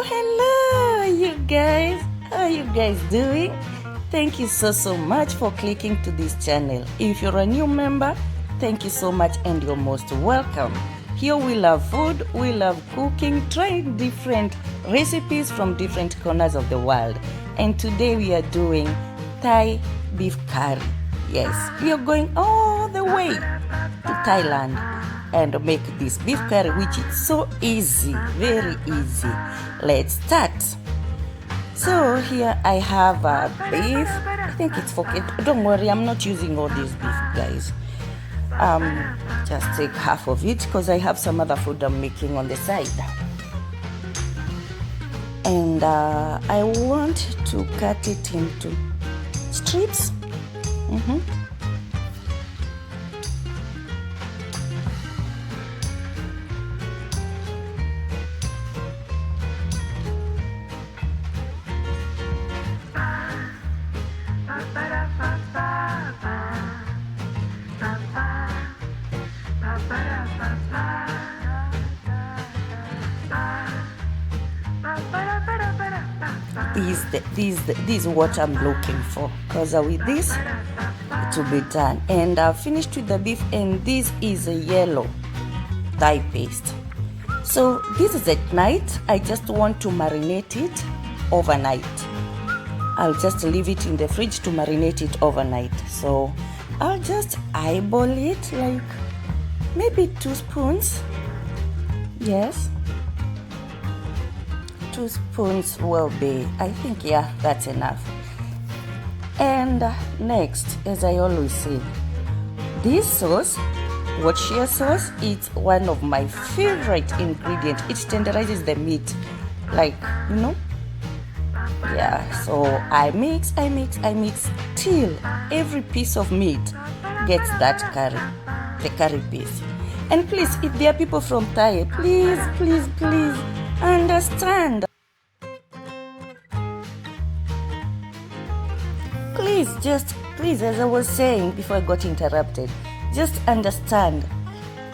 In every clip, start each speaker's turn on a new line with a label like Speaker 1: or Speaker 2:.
Speaker 1: Hello, you guys. How are you guys doing? Thank you so much for clicking to this channel. If you're a new member, thank you so much and you're most welcome. Here we love food, we love cooking, trying different recipes from different corners of the world. And today we are doing Thai beef curry. Yes, we are going all the way to Thailand and make this beef curry, which is so easy, very easy. Let's start. So here I have a beef. I think it's for kid. Don't worry, I'm not using all this beef, guys. Just take half of it because I have some other food I'm making on the side. And I want to cut it into strips. This is what I'm looking for, because with this it will be done. And I've finished with the beef, and this is a yellow Thai paste. So this is at night. I just want to marinate it overnight. I'll just leave it in the fridge to marinate it overnight. So I'll just eyeball it, like maybe 2 spoons. Yes, 2 spoons will be, I think, yeah, that's enough. And next, as I always say, this sauce, Worcestershire sauce, it's one of my favorite ingredients. It tenderizes the meat, like, you know. Yeah, so I mix till every piece of meat gets that curry, the curry piece. And please, if there are people from Thai, please understand. Please, as I was saying before I got interrupted, just understand.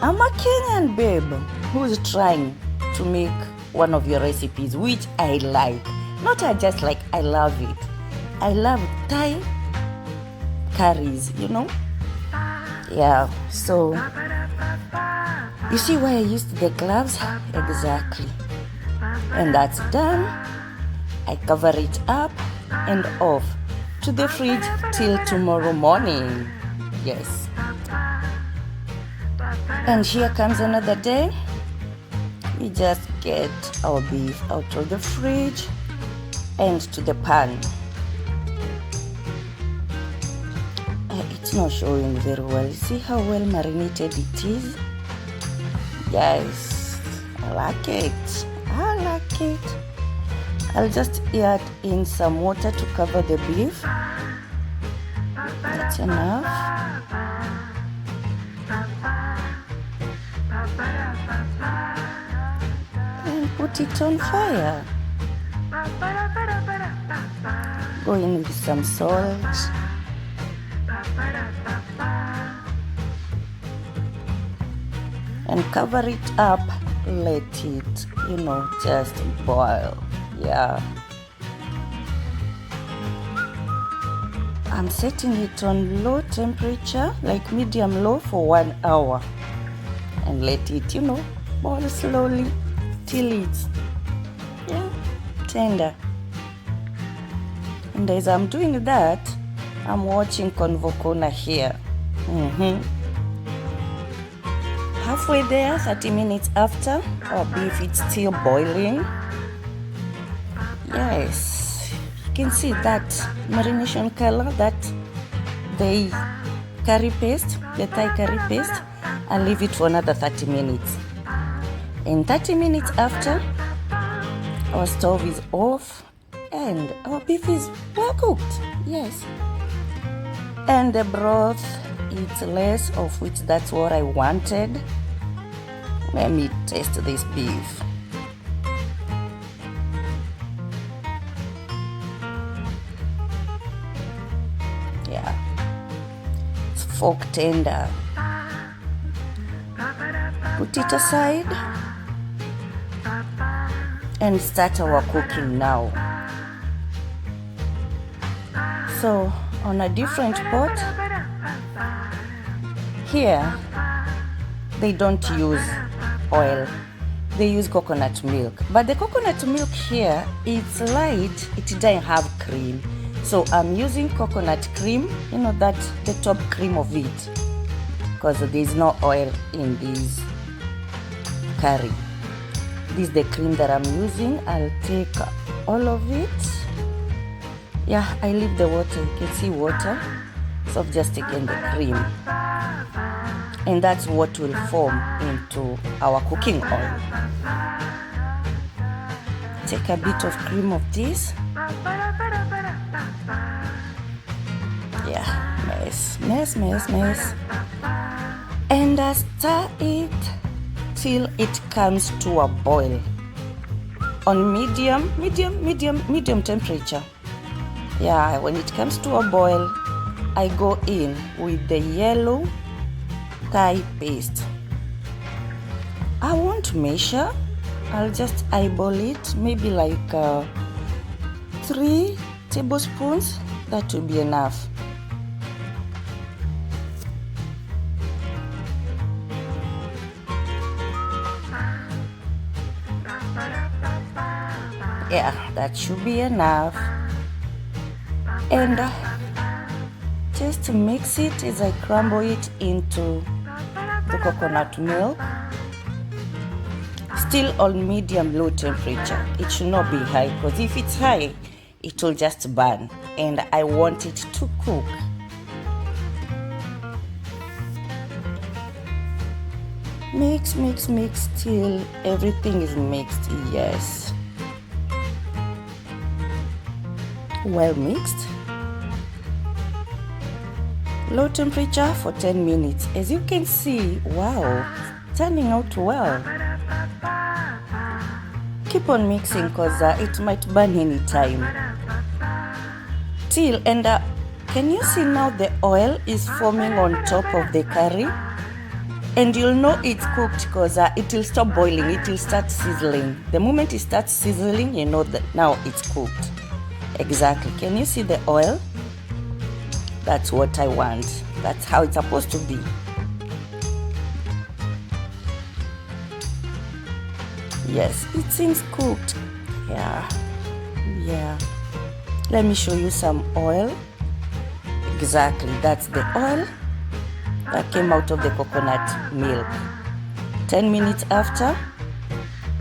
Speaker 1: I'm a Kenyan babe who's trying to make one of your recipes, which I like. Not I just like, I love it. I love Thai curries, you know? Yeah, so you see why I used the gloves? Exactly. And that's done. I cover it up and off to the fridge till tomorrow morning. Yes. And here comes another day. We just get our beef out of the fridge and to the pan. It's not showing very well. See how well marinated it is? Yes, I like it. I'll just add in some water to cover the beef. That's enough. And put it on fire. Go in with some salt. And cover it up. Let it, just boil. Yeah. I'm setting it on low temperature, like medium low, for 1 hour. And let it, boil slowly till it's tender. And as I'm doing that, I'm watching Convocona here. Halfway there, 30 minutes after, our beef is still boiling. Yes, you can see that marination color, that the curry paste, the Thai curry paste. I'll leave it for another 30 minutes. And 30 minutes after, our stove is off and our beef is well cooked. Yes. And the broth, it's less, of which that's what I wanted. Let me taste this beef. Yeah, it's fork tender. Put it aside and start our cooking now. So on a different pot, here they don't use oil, they use coconut milk. But the coconut milk here, it's light, it doesn't have cream. So I'm using coconut cream, you know, that the top cream of it, because there's no oil in this curry. This is the cream that I'm using. I'll take all of it. Yeah, I leave the water, you can see water. So I've just taken the cream. And that's what will form into our cooking oil. Take a bit of cream of this. Yeah, mess. And stir it till it comes to a boil on medium temperature. Yeah, when it comes to a boil, I go in with the yellow Thai paste. I won't measure, I'll just eyeball it, maybe like 3 tablespoons, that will be enough. Yeah, that should be enough. And just mix it as I crumble it into the coconut milk. Still on medium-low temperature. It should not be high, because if it's high, it will just burn, and I want it to cook. Mix till everything is mixed. Yes. Well mixed. Low temperature for 10 minutes. As you can see, wow, it's turning out well. Keep on mixing, because it might burn any time. Till, and can you see now the oil is forming on top of the curry? And you'll know it's cooked because it will stop boiling, it will start sizzling. The moment it starts sizzling, you know that now it's cooked. Exactly. Can you see the oil? That's what I want. That's how it's supposed to be. Yes, it seems cooked. Yeah. Let me show you some oil. Exactly, that's the oil that came out of the coconut milk. 10 minutes after,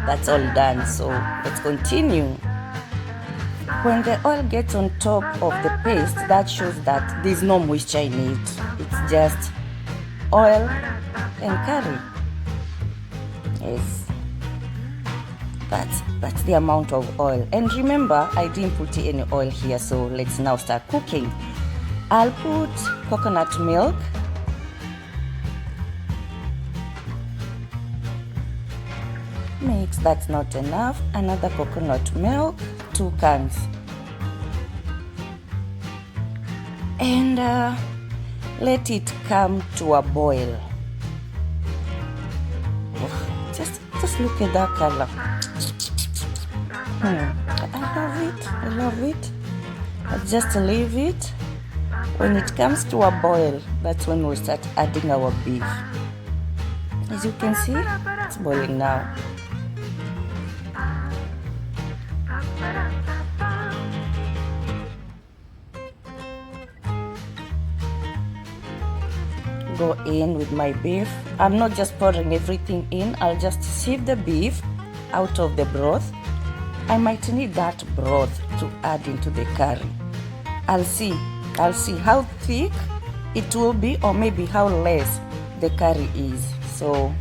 Speaker 1: that's all done. So let's continue. When the oil gets on top of the paste, that shows that there's no moisture in it. It's just oil and curry. Yes. That's the amount of oil. And remember, I didn't put any oil here, so let's now start cooking. I'll put coconut milk. Mix, that's not enough. Another coconut milk, 2 cans. And let it come to a boil. Just look at that color. I love it. I'll just leave it. When it comes to a boil, that's when we start adding our beef. As you can see, it's boiling now. Go in with my beef. I'm not just pouring everything in, I'll just sieve the beef out of the broth. I might need that broth to add into the curry. I'll see how thick it will be, or maybe how less the curry is. So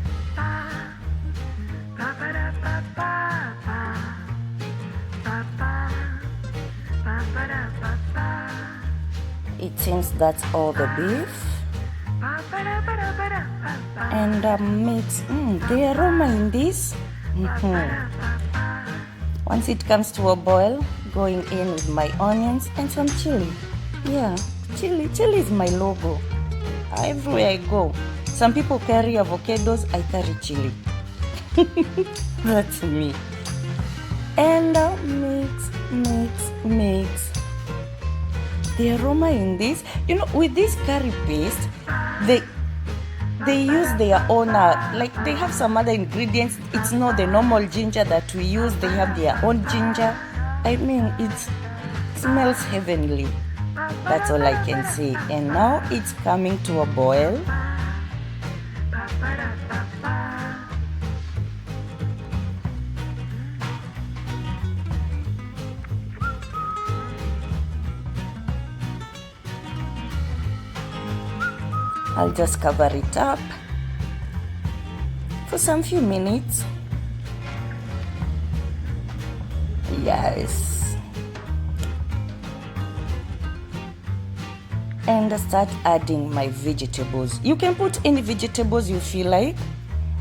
Speaker 1: it seems that's all the beef. And mix the aroma in this. Once it comes to a boil, going in with my onions and some chili. Yeah, chili is my logo. Everywhere I go, some people carry avocados, I carry chili. That's me. and mix. The aroma in this, with this curry paste, they use their own, like they have some other ingredients. It's not the normal ginger that we use. They have their own ginger. I mean, it smells heavenly. That's all I can say. And now it's coming to a boil. I'll just cover it up for some few minutes. Yes. And start adding my vegetables. You can put any vegetables you feel like.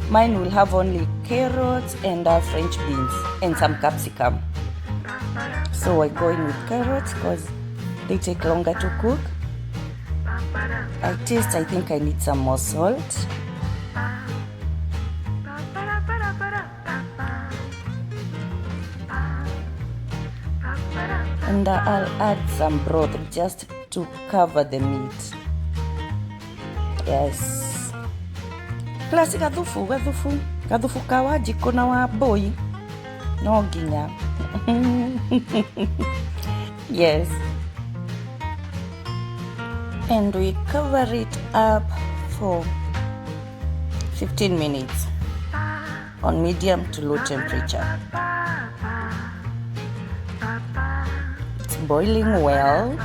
Speaker 1: Mine will have only carrots and French beans and some capsicum. So we're going with carrots because they take longer to cook. I think I need some more salt. And I'll add some broth just to cover the meat. Yes. Plus gathufu kawa jiko na wa boy. No ginya. Yes. And we cover it up for 15 minutes on medium to low temperature. It's boiling well.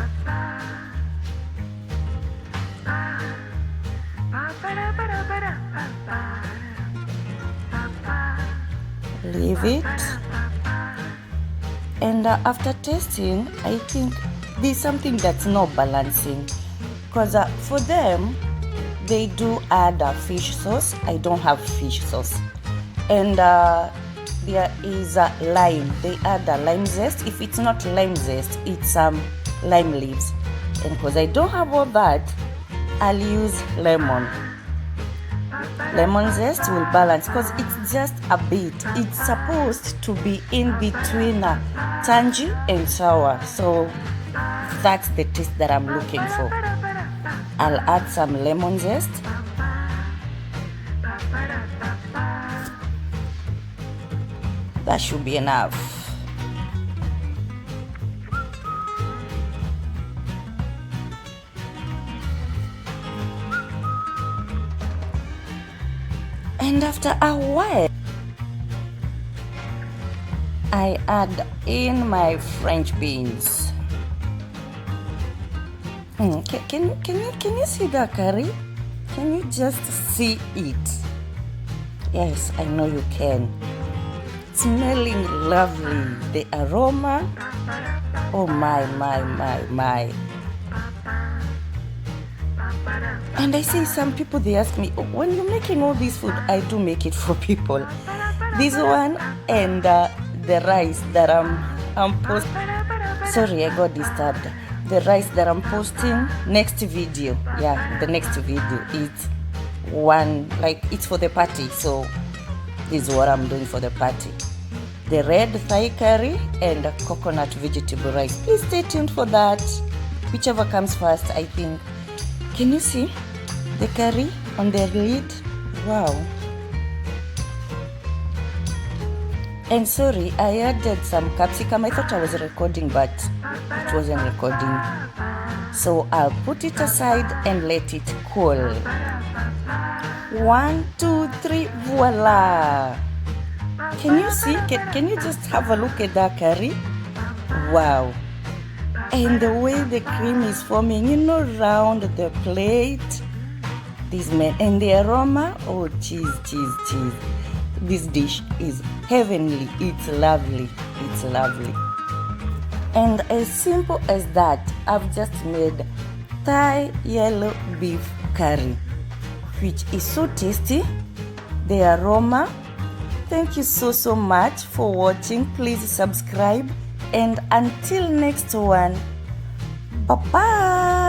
Speaker 1: Leave it. And after tasting, I think there's something that's not balancing. Because for them, they do add fish sauce. I don't have fish sauce. And there is lime. They add lime zest. If it's not lime zest, it's lime leaves. And because I don't have all that, I'll use lemon. Lemon zest will balance because it's just a bit. It's supposed to be in between tangy and sour. So that's the taste that I'm looking for. I'll add some lemon zest. That should be enough. And after a while, I add in my French beans. Can you see the curry? Can you just see it? Yes, I know you can. Smelling lovely. The aroma. Oh my. And I see some people, they ask me, when you're making all this food, I do make it for people. This one and the rice that I'm posting. Sorry, I got disturbed. The rice that I'm posting next video. Yeah, the next video. It's one, like it's for the party. So this is what I'm doing for the party. The red Thai curry and coconut vegetable rice. Please stay tuned for that. Whichever comes first, I think. Can you see the curry on the lid? Wow. And sorry, I added some capsicum. I thought I was recording, but it wasn't recording. So I'll put it aside and let it cool. 1, 2, 3, voila. Can you see? Can you just have a look at that curry? Wow. And the way the cream is forming, round the plate. This man, and the aroma, oh, cheese. This dish is heavenly. It's lovely. And as simple as that, I've just made Thai yellow beef curry, which is so tasty. The aroma. Thank you so much for watching. Please subscribe. And until next one, bye-bye.